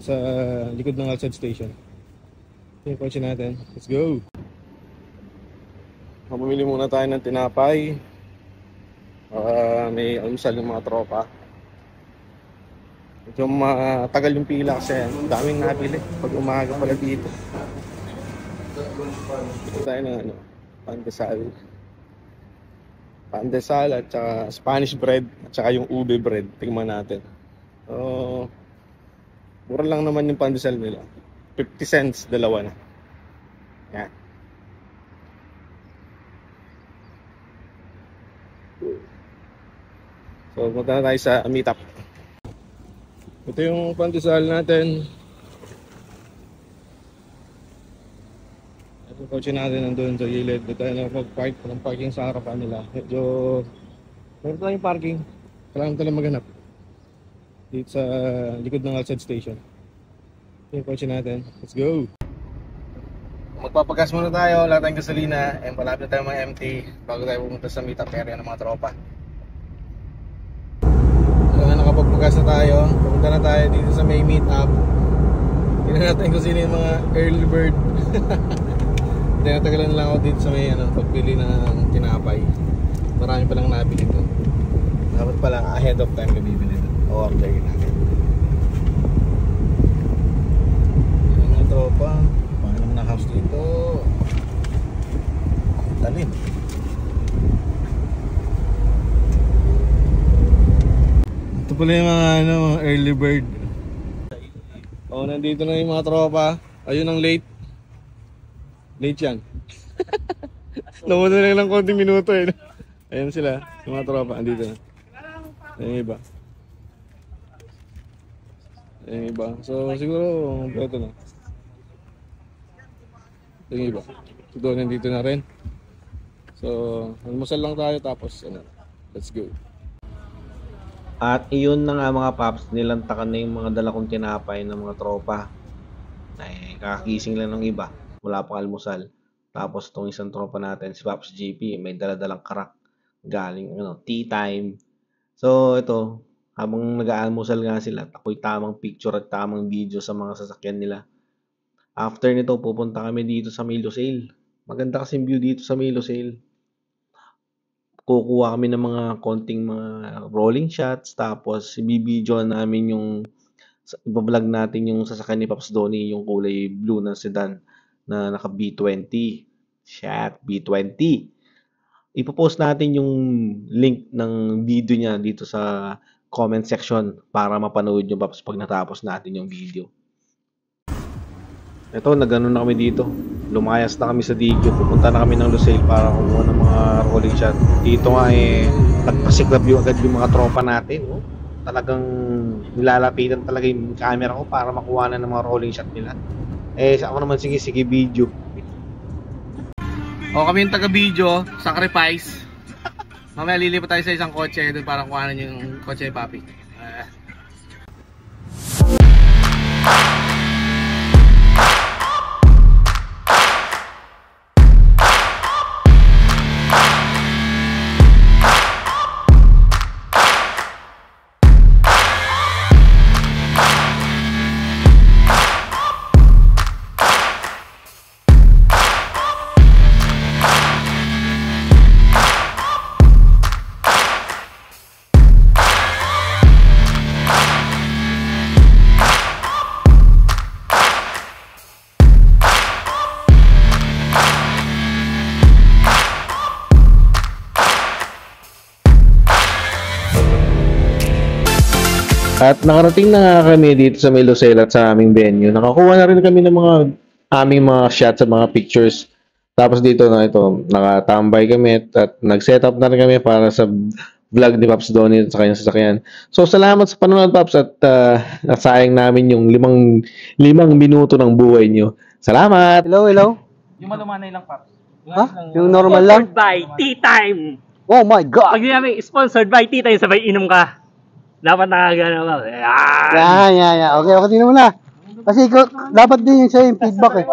dito sa likod ng Alsad Station. Yung kotse natin. Let's go! Bumili muna tayo ng tinapay. May almusal ng mga tropa. Medyo matagal yung pila kasi daming nabili pag umaga pala dito. Ito tayo ng pandesal at saka Spanish bread at saka yung ube bread. Tingnan natin. So, mura lang naman yung pandesal nila. 50 cents dalawa na. Yan. So, punta na tayo sa meetup. Ito yung pandesal natin. Yung kotse natin nandun sa gilid. Dito tayo na mag-park ng parking sa harapan nila. Medyo meron tayong parking. Kailangan tayo maghanap dito sa likod ng Alsad Station. Yung kotse natin. Let's go! Magpapagas muna tayo. Wala tayong gasolina. And malapit tayo mga empty bago tayo pumunta sa meetup area ng mga tropa. Nakapagpagas na tayo. Pumunta na tayo dito sa may meetup. Tingnan natin kung sino yung mga early bird. Tinatagalan lang ako dito sa may pagpili ng tinapay. Marami palang nabili ito. Dapat pala ahead of time ka bibili ito. O-order natin. Yan ang tropa. Paano naman na house dito? Talim. Ito pala yung mga mga early bird. Nandito na yung mga tropa. Ayun ang late. Late yan. Namunta lang ng konting minuto eh. Ayan sila, yung mga tropa, andito na. Ayan iba. Ayan iba. So siguro, ito na. Ayan iba. Siguro nandito na rin. So, almusal lang tayo tapos, let's go. At iyon na nga mga paps, nilantakan na yung mga dala kong tinapay ng mga tropa. Ay, kakakising lang ng iba. Wala pang almusal. Tapos itong isang tropa natin, si Paps GP, may dala-dalang karak. Galing, tea time. So, ito, habang nag-aalmusal nga sila, ako'y tamang picture at tamang video sa mga sasakyan nila. After nito, pupunta kami dito sa May Lusail. Maganda kasing view dito sa May Lusail. Kukuha kami ng mga konting mga rolling shots. Tapos, ibibidyo namin yung, ibablog natin yung sasakyan ni Paps Donnie, yung kulay blue na sedan na naka B20. Shit, B20. Ipopost natin yung link ng video niya dito sa comment section para mapanood nyo Paps pag natapos natin yung video. Ito, nagano na kami dito. Lumayas na kami sa Digyo. Pupunta na kami ng Lusail para kumuha ng mga rolling shot. Dito nga nagpasiklab yung agad yung mga tropa natin. Talagang nilalapitan talaga yung camera ko para makuha na ng mga rolling shot nila. Ako naman, sige video. Kami yung taga-video, sacrifice. Mamaya lilipat tayo sa isang kotse doon para kuhanan yung kotse ni Papi. At nakarating na nga kami dito sa May Lusail at sa aming venue. Nakakuha na rin kami ng mga aming mga shots at mga pictures. Tapos dito na ito, nakatambay kami at nag-setup na rin kami para sa vlog ni Paps Donnie sa kanyang sasakyan. So salamat sa panonood Paps at nasayang namin yung limang minuto ng buhay nyo. Salamat! Hello. Yung malumanay lang, Paps. Yung normal lang? Sponsored by Tea Time! Oh my God! Pag namin sponsored by Tea Time, sabay inom ka. Dapat nakagana ka. Yeah. Okay, tingnan mo na. Kasi dapat din yung sa'yo yung feedback eh.